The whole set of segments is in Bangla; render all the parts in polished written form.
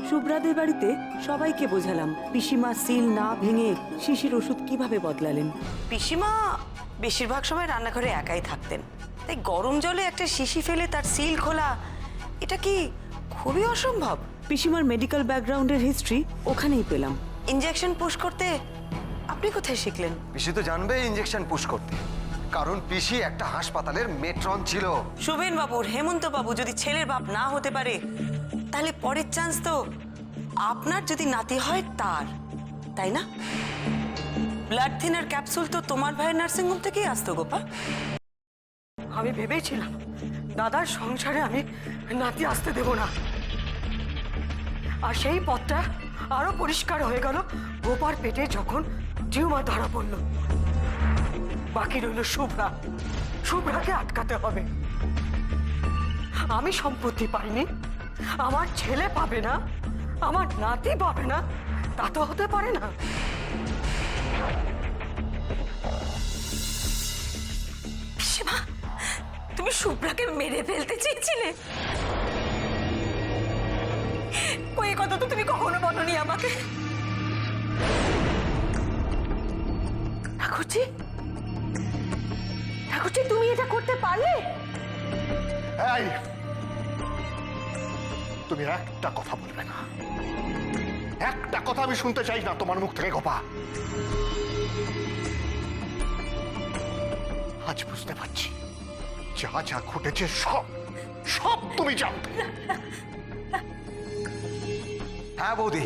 শুভ্রাদের বাড়িতে সবাইকে বোঝালাম পিসিমা সিল না ভেঙে শিশির ওষুধ কিভাবে বদলালেন। পিসিমা বেশিরভাগ সময় রান্নাঘরে একাই থাকতেন, তাই গরম জলে একটা শিশি ফেলে তার সিল খোলা এটা কি খুবই অসম্ভব। পিসিমার মেডিকেল ব্যাকগ্রাউন্ডের হিস্ট্রি ওখানেই পেলাম। ইনজেকশন পুশ করতে আপনি কোথায় শিখলেন? পিসি তো জানবে ইনজেকশন পুশ করতে, কারণ পিসি একটা হাসপাতালের মেট্রন ছিল। শুভেন বাবুর হেমন্ত বাবু যদি ছেলের বাপ না হতে পারে, তাহলে পরের চান্স তো আপনার যদি নাতি হয় তার, তাই না? ব্লাড থিনার ক্যাপসুল তো তোমার ভাইয়ের নার্সিংহোম থেকেই আসতো গোপা। আমি ভেবেছিলাম দাদার সংসারে আমি নাতি আসতে দেব না, আর সেই পথটা আরো পরিষ্কার হয়ে গেল গোপার পেটে যখন টিউমার ধরা পড়ল। বাকি রইল শুভ্রা। শুভ্রাকে আটকাতে হবে। আমি সম্পত্তি পাইনি, আমার ছেলে পাবে না, আমার নাতি পাবে না, তা তো হতে পারে না। পিসিমা, তুমি শুভ্রাকে মেরে ফেলতে চেয়েছিলে? ওই কথা তো তুমি কখনো বলোনি আমাকে। ঠাকুরজি, ঠাকুরজি, তুমি এটা করতে পারলে? এই, তুমি একটা কথা বলবে না, একটা কথা আমি শুনতে চাই না তোমার মুখ থেকে গোপা। আজ বুঝতে পারছি যা যা ঘটেছে সব সব তুমি জানতে। হ্যাঁ বৌদি,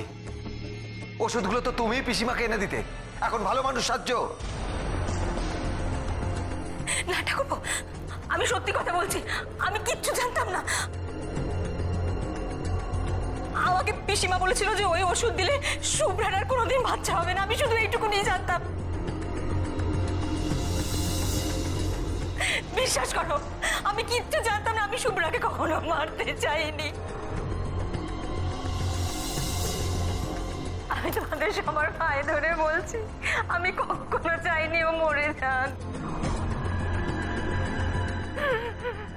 ওষুধগুলো তো তুমি পিসিমাকে এনে দিতে, এখন ভালো মানুষ সাহায্য। না ঠাকুরপো, আমি সত্যি কথা বলছি, আমি কিচ্ছু জানতাম না। আমাকে পিসিমা বলেছিল যে ওই ওষুধ দিলে শুভ্রার আর কোনোদিন বাচ্চা হবে না, আমি শুধু এইটুকু নিয়ে জানতাম। বিশ্বাস করো, আমি কিচ্ছু জানতাম না, আমি শুভ্রাকে কখনো মারতে চাইনি। আমি তোমাদের সবার পায়ে ধরে বলছি, আমি কখনো চাইনি ও মরে যাক।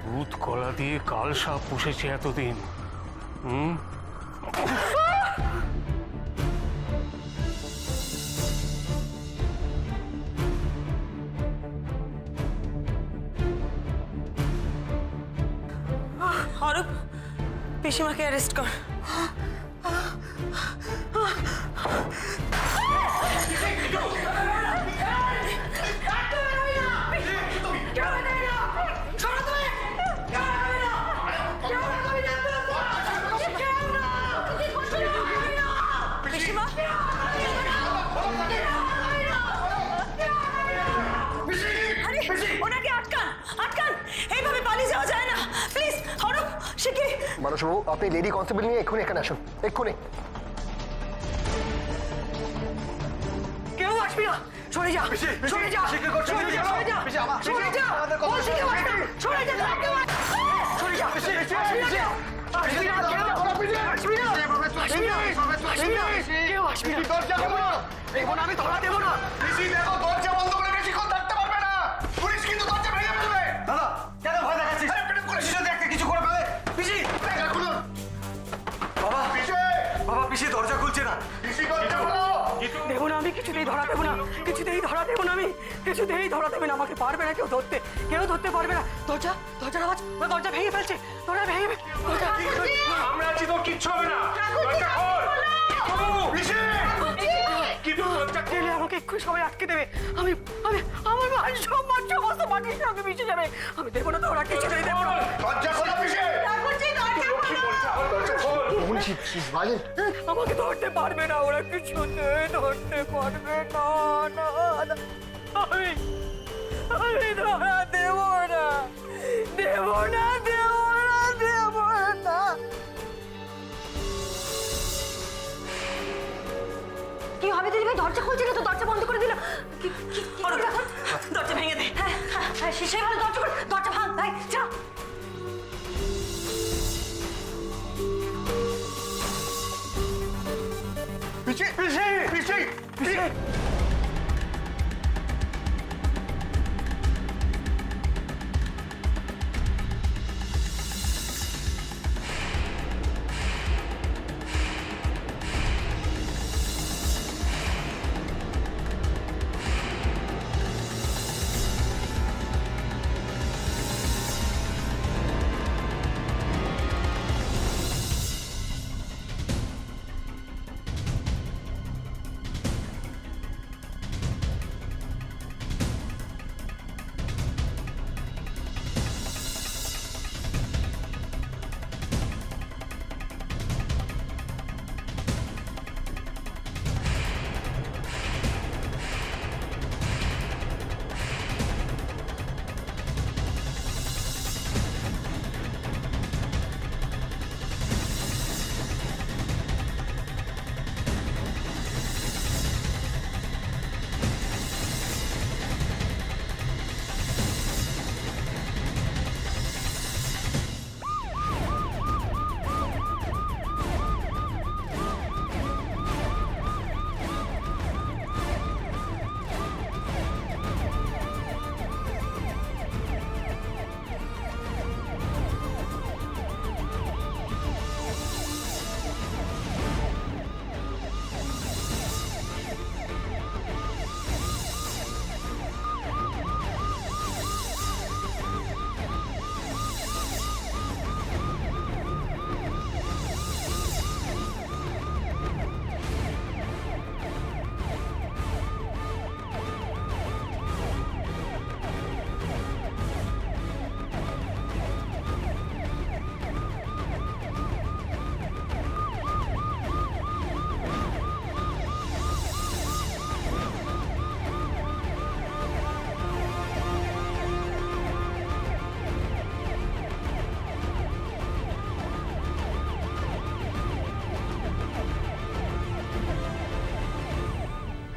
দুধ কলা দিয়ে কাল সাপ পুষেছে এতদিন। অরূপ, পিসিমাকে অ্যারেস্ট কর। ওনাকে আটকান, আটকান, এইভাবে পালিয়ে যাওয়া যায় না। প্লিজ অরূপ, শিগগিরই। মানসবাবু, আপনি লেডি কনস্টেবল নিয়ে এক্ষুনি এখানে আসুন, এক্ষুনি। কেউ আসবি না, সরে যা, সরে যা, সরে যা, সরে যা, সরে যা, বলছি কেউ আসবি না, সরে যা, সরে যা, আসবি না, আসবি না, কেউ আসবি না, আসবি না, আসবি না, কেউ আসবি না, দরজা দেবো না, দেবো না, আমি ধরা দেবো না। দেখো, দরজা বন্ধ করে বেশিক্ষণ থাকতে পারবে না, পুলিশ কিন্তু দরজা ভেঙে ফেলবে। দাদা কেন ভয় দেখাচ্ছিস? পিসি যদি একটা কিছু করে ফেলে। পিসি খুলুন বাবা, পিসি, বাবা পিসি দরজা খুলছে না। পিসি দরজা খোলো। দেবো না, আমি কিছুতেই ধরা দেবো না, কিছুতেই ধরা দেবো না, আমি কিছুতেই ধরা দেবে না, আমাকে পারবে না কেউ ধরতে, কেউ ধরতে পারবে না। দরজা, দরজার আওয়াজ, দরজা ভেঙে ফেলছে, দরজা ভেঙে দরজা। আমরা আছি, তোর কিচ্ছু হবে না। দরজা খোল। পিসি, কিন্তু দরজা খোল। গেলে আমাকে এক্ষুনি সবাই আটকে দেবে, আমি আমি আমার মান সম্মান সমস্ত মাটির সঙ্গে মিশে যাবে, আমি দেবো না, তোরা কিছুতেই দেবো না। দরজা খোলো পিসি। আমাকে ধরতে পারবে না, ওরা কিছুতেই ধরতে পারবে না, না, না। আমি ধরা দেবো না, দেবো না, দেবো না, দেবো না। কি হবে দিদি ভাই? দরজা খুলছে না তো, দরজা বন্ধ করে দিল। দরজা ভেঙে দে। হ্যাঁ হ্যাঁ, সেই ভালো, দরজা করে, দরজা ভাঙ, ভাই যা। পিসি, পিসি, পিসি, পিসি।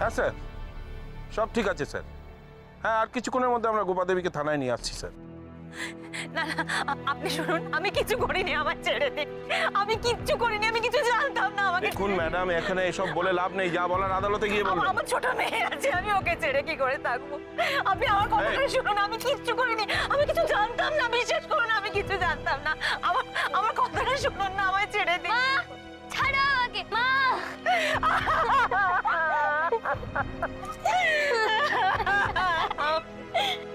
হ্যাঁ স্যার, সব ঠিক আছে স্যার। হ্যাঁ, আর কিছুক্ষণের মধ্যে আমরা গোপাদেবীকে থানায় নিয়ে আসছি স্যার। না না আপনি শুনুন, আমি কিছু করিনি, আমার ছেড়ে দিন। আমি কিচ্ছু করিনি, আমি কিছু জানতাম না। আমাকে দেখুন ম্যাডাম, এখানে এসব বলে লাভ নেই, যা বলার আদালতে গিয়ে বলবেন। আমার ছোট মেয়ে আছে, আমি ওকে ছেড়ে কি করে থাকবো? আপনি আমার কথাটা শুনুন, আমি কিচ্ছু করিনি, আমি কিছু জানতাম না, বিশ্বাস করুন আমি কিছু জানতাম না। আমার কথাটা শুনুন না, আমায় ছেড়ে দিন। ছাড়ো আমাকে মা।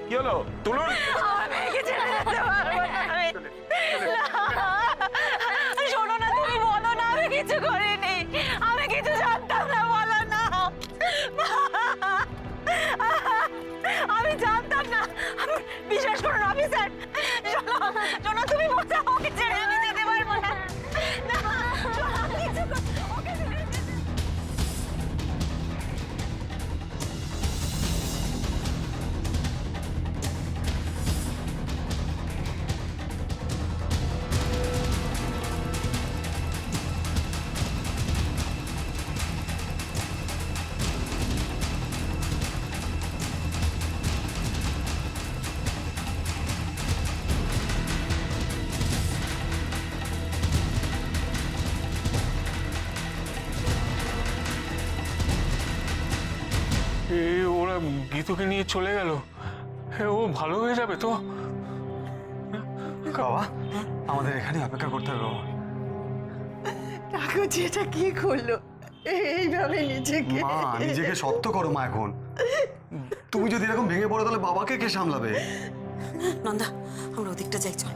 কি হলো? তুলুন। আমার মেয়েকে ছেড়ে যেতে পারবো না আমি। না, শোনো না, তুমি বলো না আমি কিছু করিনি, আমি কিছু জানতাম না, বলো না। আমি জানতাম না, বিশ্বাস করুন অফিসার। শোনো শোনো, তুমি বোঝাও, ওকে ছেড়ে আমি যেতে পারবো না। না, শোনো, আমি কিছু ওকে ছেড়ে যেতে- এই ওরা গীতুকে নিয়ে চলে গেল। ও ভালো হয়ে যাবে তো? বাবা, আমাদের এখানে অপেক্ষা করতে হবে বাবা। ঠাকুরজি এটা কি করলো? এইভাবে নিজেকে মা, নিজেকে শক্ত করো মা এখন। তুমি যদি এরকম ভেঙে পড়ো তাহলে বাবাকে কে সামলাবে? নন্দা, আমরা ওদিকটা যাই, চল।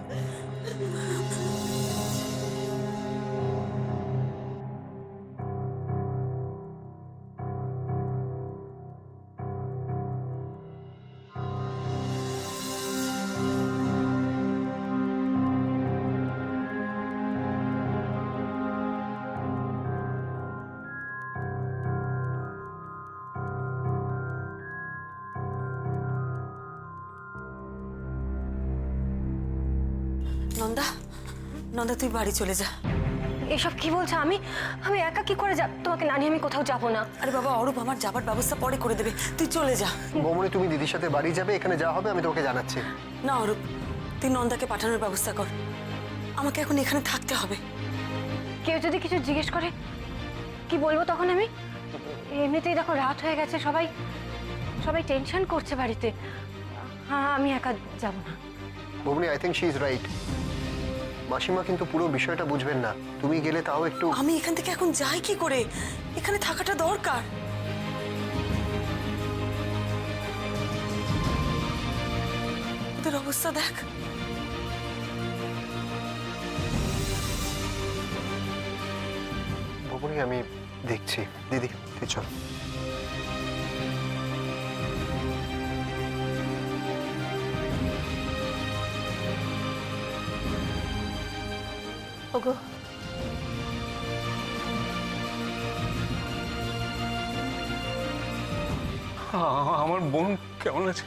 নন্দা, নন্দা তুই বাড়ি চলে যা। এসব কি বলছো? আমি আমি একা কি করে যাব? তোমাকে না নিয়ে আমি কোথাও যাব না। আরে বাবা, অরূপ আমার যাবার ব্যবস্থা পরে করে দেবে, তুই চলে যা। বৌমনি, তুমি দিদির সাথে বাড়ি যাবে, এখানে যা হবে আমি তোমাকে জানাচ্ছি। না অরূপ, তুই নন্দাকে পাঠানোর ব্যবস্থা কর, আমাকে এখন এখানে থাকতে হবে। কেউ যদি কিছু জিজ্ঞেস করে কি বলবো তখন আমি? এমনিতেই দেখো রাত হয়ে গেছে, সবাই সবাই টেনশন করছে বাড়িতে। হ্যাঁ, আমি একা যাব না। বৌমনি, I think she is right. মাসিমা কিন্তু পুরো বিষয়টা বুঝবেন না, তুমি গেলে তাও একটু। আমি এখান থেকে এখন যাই কি করে? এখানে থাকাটা দরকার। ওদের অবস্থা দেখ। বৌমনি, আমি দেখছি। দিদি, তুই চল। ওগো, আমার বোন কেমন আছে?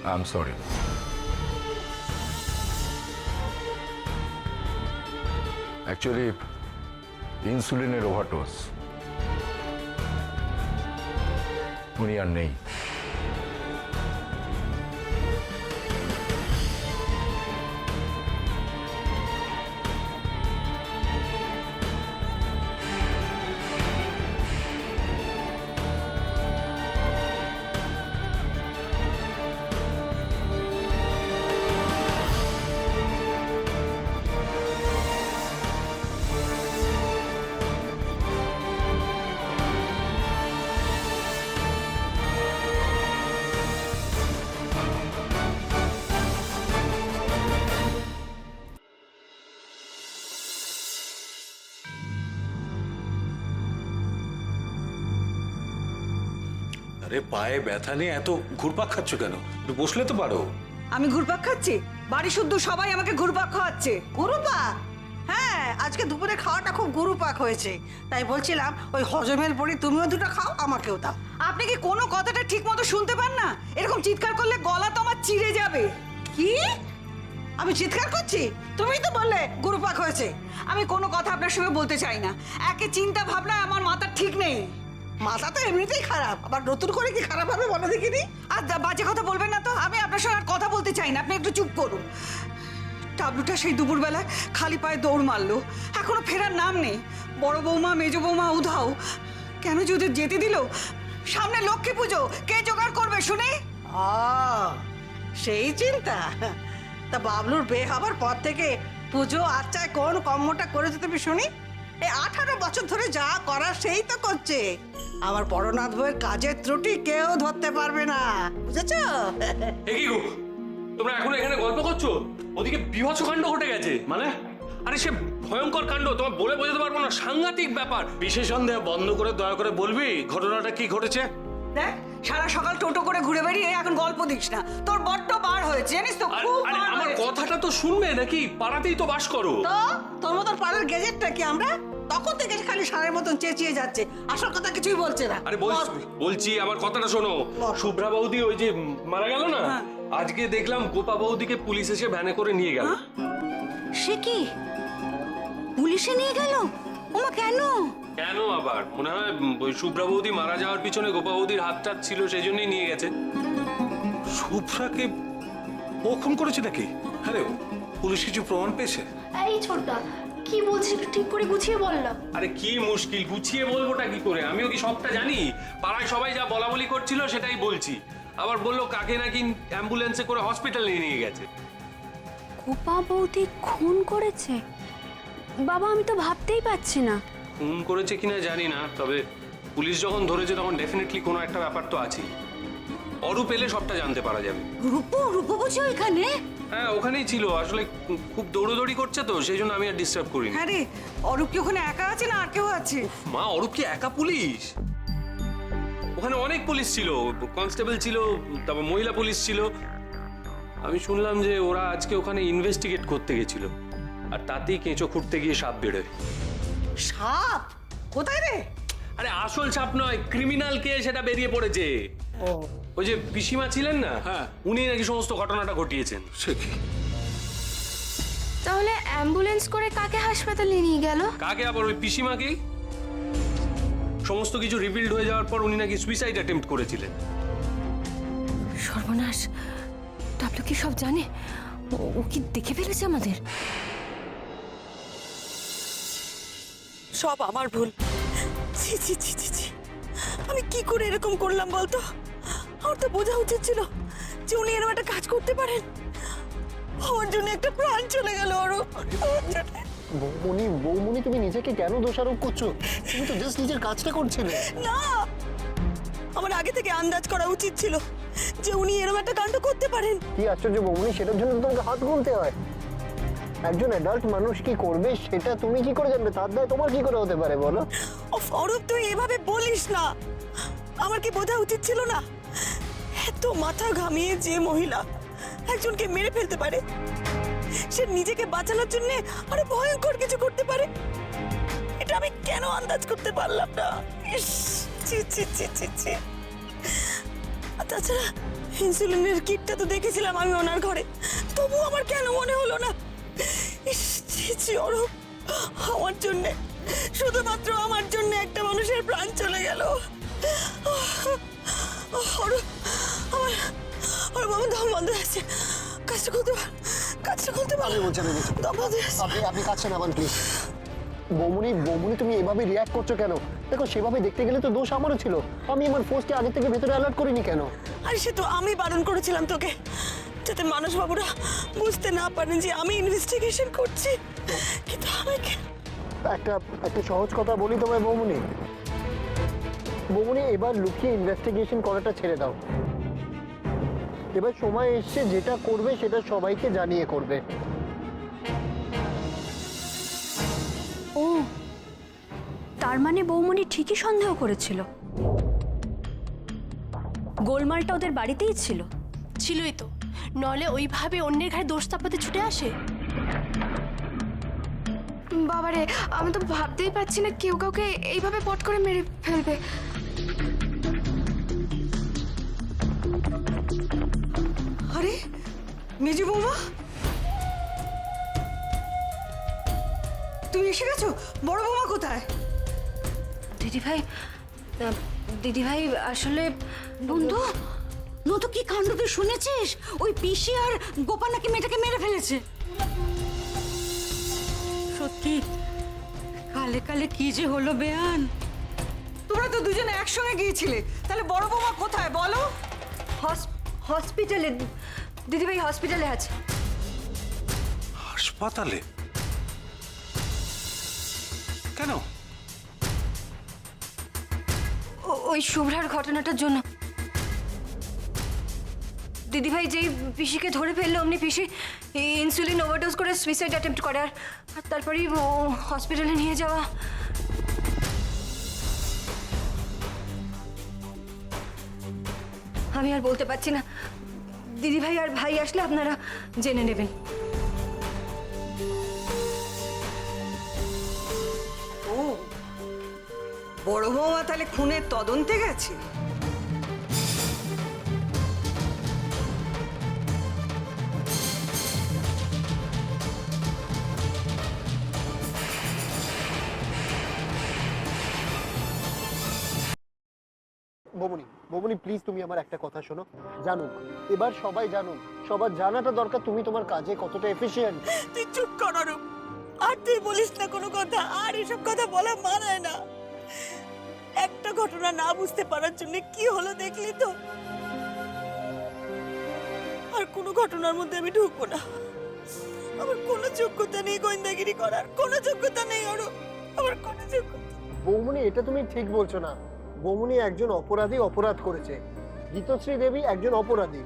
I am sorry. অ্যাকচুয়ালি ইনসুলিনের ওভারডোজ। উনি আর নেই। আরে পায়ে ব্যথা নিয়ে এত ঘুরপাক খাচ্ছ কেন? একটু বসলে তো পারো। আমি ঘুরপাক খাচ্ছি? বাড়ি শুদ্ধ সবাই আমাকে ঘুরপাক খাওয়াচ্ছে। ঘুরপাক? হ্যাঁ, আজকে দুপুরে খাওয়াটা খুব গুরুপাক হয়েছে, তাই বলছিলাম ওই হজমের পরে তুমিও দুটো খাও, আমাকেও দাও। আপনি কি কোনো কথাটা ঠিক মতো শুনতে পান না? এরকম চিৎকার করলে গলা তো আমার চিড়ে যাবে। কি? আমি চিৎকার করছি? তুমিই তো বললে গুরুপাক হয়েছে। আমি কোনো কথা আপনার সঙ্গে বলতে চাই না। একে চিন্তা ভাবনায় আমার মাথা ঠিক নেই। মাথা তো এমনিতেই খারাপ, আবার নতুন করে কি খারাপ হবে বলো দেখিনি? আর বাজে কথা বলবেন না তো। আমি আপনার সঙ্গে আর কথা বলতে চাই না, আপনি একটু চুপ করুন। টাবলুটা সেই দুপুরবেলায় খালি পায়ে দৌড় মারলো, এখনো ফেরার নাম নেই। বড় বৌমা মেজ বৌমা উধাও। কেন যে ওদের যেতে দিল? সামনে লক্ষ্মী পুজো, কে জোগাড় করবে শুনি? সেই চিন্তা। তা বাবলুর বিয়ে হবার পর থেকে পুজো আচ্ছায় কোন কর্মটা করেছে তুমি শুনি? এই 18 বছর ধরে যা করার সেই তো করছে। আমার পরনাথ বউয়ের কাজের ত্রুটি কেউ ধরতে পারবে না, বুঝেছ? কি গো তোমরা এখন এখানে গল্প করছো? ওদিকে বিভৎস কাণ্ড ঘটে গেছে। মানে আরে সে ভয়ঙ্কর কাণ্ড, তোমার বলে বোঝাতে পারবো না। সাংঘাতিক ব্যাপার। বিশেষ সন্দেহ বন্ধ করে দয়া করে বলবি ঘটনাটা কি ঘটেছে? দেখ, সারা সকাল টোটো করে ঘুরে বেরিয়ে এখন গল্প দিস না। তোর বড্ড বার হয়েছে জানিস তো, খুব আরে বার আমার হয়েছে। কথাটা তো শুনবে নাকি? পাড়াতেই তো বাস করো। তো তোর মতন পাড়ার গেজেটটা কি আমরা? তখন থেকে খালি সারের মতন চেঁচিয়ে যাচ্ছে, আসল কথা কিছুই বলছে না। আরে বলছি আমার কথাটা শোনো। শুভ্রা বৌদি ওই যে মারা গেল না, আজকে দেখলাম গোপা বৌদিকে পুলিশ এসে ভ্যানে করে নিয়ে গেল। সে কি পুলিশে নিয়ে গেল? ওমা কেন? কেন আবার? মনে হয় ওই শুভ্রা বৌদি মারা যাওয়ার পিছনে গোপা বৌদির হাতটা ছিল, সেই জন্যই নিয়ে গেছে। শুভ্রাকে ও খুন করেছে নাকি? আরে পুলিশ কিছু প্রমাণ পেয়েছে? এই ছোটদা কি বলছিস একটু ঠিক করে গুছিয়ে বললাম। আরে কি মুশকিল, গুছিয়ে বলবোটা কি করে? আমিও কি সবটা জানি? পাড়ায় সবাই যা বলা বলি করছিল সেটাই বলছি। আবার বললো কাকে নাকি অ্যাম্বুলেন্সে করে হসপিটালে নিয়ে গেছে। গোপা বৌদি খুন করেছে? বাবা আমি তো ভাবতেই পারছি না। খুন করেছে কিনা জানি না, তবে পুলিশ যখন ধরেছে তখন ডেফিনেটলি কোনো একটা ব্যাপার তো আছে। অরূপ এলে সবটা জানতে পারা যাবে। রূপো বুঝি ওইখানে? হ্যাঁ ওখানেই ছিল। আসলে খুব দৌড়োদৌড়ি করছে তো, সেই জন্য আমি আর ডিস্টার্ব করিনি। হ্যাঁ রে, অরূপ কি ওখানে একা আছে না আর কেউ আছে? মা, অরূপ কি একা পুলিশ? ওখানে অনেক পুলিশ ছিল, কনস্টেবল ছিল, তারপর মহিলা পুলিশ ছিল। আমি শুনলাম যে ওরা আজকে ওখানে ইনভেস্টিগেট করতে গেছিল, আর তাতেই কেঁচো খুঁড়তে গিয়ে সাপ বেরোয়। সাপ? কোথায় রে? আরে আসল সাপ নয়, ক্রিমিনাল কে সেটা বেরিয়ে পড়েছে। ওই যে পিসিমা ছিলেন না, হ্যাঁ, উনি নাকি সমস্ত ঘটনাটা ঘটিয়েছেন। সে কি? তাহলে অ্যাম্বুলেন্স করে কাকে হাসপাতালে নিয়ে গেল? কাকে আবার? ওই পিসিমাকেই। সমস্ত কিছু রিভিলড হয়ে যাওয়ার পর উনি নাকি সুইসাইড অ্যাটেম্প্ট করেছিলেন। সর্বনাশ, টাবলু কি সব জানে? ও কি দেখে ফেলেছে আমাদের? সব আমার ভুল। ছি ছি ছি ছি ছি, আমি কি করে এরকম করলাম বলতো? আমার তো বোঝা উচিত ছিল যে উনি এরকম একটা কাজ করতে পারেন। আমার জন্য একটা প্রাণ চলে গেল অরূপ। বৌমনি তুমি নিজেকে কেন দোষারোপ করছো? তুমি তো জাস্ট নিজের কাজটা করছিলে। না, আমার আগে থেকে আন্দাজ করা উচিত ছিল যে উনি এরকম একটা কাণ্ড করতে পারেন। কি আশ্চর্য বৌমনি, সেটার জন্য তো তোমাকে হাত গুনতে হয়। একজন অ্যাডাল্ট মানুষ কি করবে সেটা তুমি কি করে জানবে? তার দায় তোমার কি করে হতে পারে বলো? অরূপ তুই এভাবে বলিস না। আমার কি বোঝা উচিত ছিল না? এত মাথা ঘামিয়ে যে মহিলা একজনকে মেরে ফেলতে পারে, সে নিজেকে বাঁচানোর জন্য আরো ভয়ঙ্কর কিছু করতে পারে, এটা আমি কেন আন্দাজ করতে পারলাম না? ইস, ছি ছি ছি ছি ছি। আর তাছাড়া ইনসুলিনের কিটটা তো দেখেছিলাম আমি ওনার ঘরে, তবু আমার কেন মনে হলো না? ইস, ছি ছি অরূপ, আমার জন্য, শুধুমাত্র আমার জন্য একটা মানুষের প্রাণ চলে গেল। অরূপ, আমার দম বন্ধ আছে, কাজটা খুলতে পারো। আমি বলছি দম বন্ধ আছে। আপনি কাছে নামান প্লিজ। বৌমনি তুমি এভাবে রিয়াক্ট করছো কেন? দেখো সেভাবে দেখতে গেলে তো দোষ আমারও ছিল। আমি আমার ফোর্সকে আগে থেকে ভেতরে অ্যালার্ট করিনি কেন? আরে সে তো আমি বারণ করেছিলাম তোকে, যাতে মানসবাবুরা বুঝতে না পারেন যে আমি ইনভেস্টিগেশন করছি। কিন্তু আমাকে একটা সহজ কথা বলি তোমায় বৌমনি, এবার লুকিয়ে ইনভেস্টিগেশন করাটা ছেড়ে দাও। এবার সময় এসছে, যেটা করবে সেটা সবাইকে জানিয়ে করবে। ও, তার মানে বৌমনি ঠিকই সন্দেহ করেছিল। গোলমালটা ওদের বাড়িতেই ছিল। ছিলই তো, নলে ওইভাবে অন্যের ঘাড়ে দোষ চাপাতে ছুটে আসে। বাবারে, আমি তো ভাবতেই পারছি না কেউ কাউকে এইভাবে পট করে মেরে ফেলবে। আরে মেজু বৌমা, তুমি এসে গেছো? বড় বৌমা কোথায়? দিদিভাই আসলে বন্ধু নতু কি কাণ্ড তুই শুনেছিস? ওই পিসি আর গোপাল নাকি মেয়েটাকে মেরে ফেলেছে। সত্যি কালে কালে কি যে হলো বেয়ান। তোমরা তো দুজনে একসঙ্গে গিয়েছিলে, তাহলে বড় বৌমা কোথায় বলো? হসপিটালে দিদিভাই হসপিটালে আছে। হাসপাতালে? কেন? ওই শুভ্রার ঘটনাটার জন্য। দিদিভাই যেই পিসিকে ধরে ফেললো অমনি পিসি ইনসুলিন ওভারডোজ করে সুইসাইড অ্যাটেম্প্ট করে, আর তারপরেই হসপিটালে নিয়ে যাওয়া। আমি আর বলতে পারছি না, দিদিভাই আর ভাই আসলে আপনারা জেনে নেবেন। ও, বড় বৌমা তাহলে খুনের তদন্তে গেছে? বমুনি বমুনি প্লিজ তুমি আমার একটা কথা শোনো। জানুক, এবার সবাই জানুক, সবার জানাটা দরকার তুমি তোমার কাজে কতটা এফিশিয়েন্ট। তুই চুপ কর অরূপ, আর তুই বলিস না কোনো কথা, আর এসব কথা বলা মানায় না। একটা ঘটনা না বুঝতে পারার জন্য কি হলো দেখলি তো। আর কোনো ঘটনার মধ্যে আমি ঢুকবো না। আমার কোনো যোগ্যতা নেই গোয়েন্দাগিরি করার, কোনো যোগ্যতা নেই অরূপ, আমার কোনো যোগ্যতা। বৌমনি এটা তুমি ঠিক বলছো না। বৌমনি একজন অপরাধী অপরাধ করেছে। গীতশ্রী দেবী একজন অপরাধী,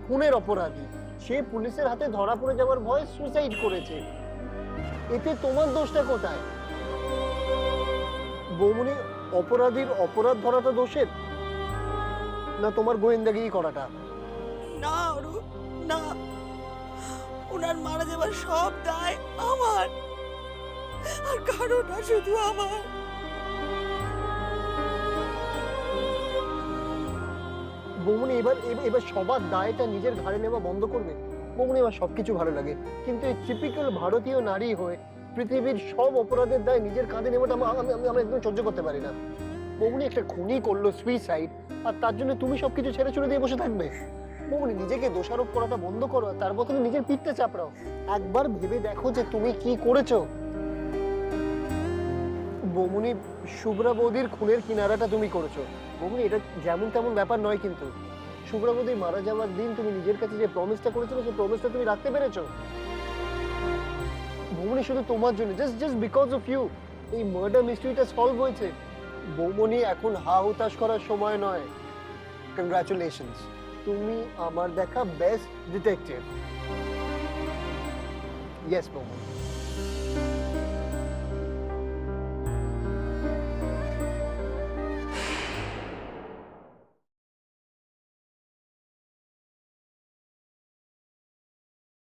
খুনের অপরাধী। সে পুলিশের হাতে ধরা পড়ে যাওয়ার ভয়ে সুইসাইড করেছে। এতে তোমার দোষটা কোথায়? বৌমনি অপরাধীর অপরাধ ধরাটা দোষের, না তোমার গোয়েন্দাগিরি করাটা? না অরূপ না, ওনার মারা যাবার সব দায় আমার, আর কারোটা শুধু আমার। বৌমনি এবার সবার দায়টা নিজের ঘাড়ে নেওয়া বন্ধ করবে। বৌমনি আমার সবকিছু ভালো লাগে, কিন্তু এই টিপিক্যাল ভারতীয় নারী হয়ে পৃথিবীর সব অপরাধের দায় নিজের কাঁধে নেওয়াটা আমি একদম সহ্য করতে পারি না। বৌমনি একটা খুনি করলো সুইসাইড, আর তার জন্য তুমি সবকিছু ছেড়ে ছুড়ে দিয়ে বসে থাকবে? বৌমনি নিজেকে দোষারোপ করাটা বন্ধ করো, তার বদলে নিজের পিঠটা চাপড়াও। একবার ভেবে দেখো যে তুমি কি করেছো। বৌমনি শুভ্রা বৌদির খুনের কিনারাটা তুমি করেছো। বৌমনি এটা যেমন তেমন ব্যাপার নয়, কিন্তু শুভ্রা বৌদি মারা যাওয়ার দিন তুমি নিজের কাছে যে প্রমিসটা করেছিলে সেই প্রমিসটা তুমি রাখতে পেরেছো? বৌমনি শুধু তোমার জন্য, জাস্ট বিকজ অফ ইউ এই মার্ডার মিস্ট্রিটা সলভ হয়েছে। বৌমনি এখন হা হুতাশ করার সময় নয়। কংগ্রাচুলেশনস, তুমি আমার দেখা বেস্ট ডিটেকটিভ। ইয়েস বৌমনি।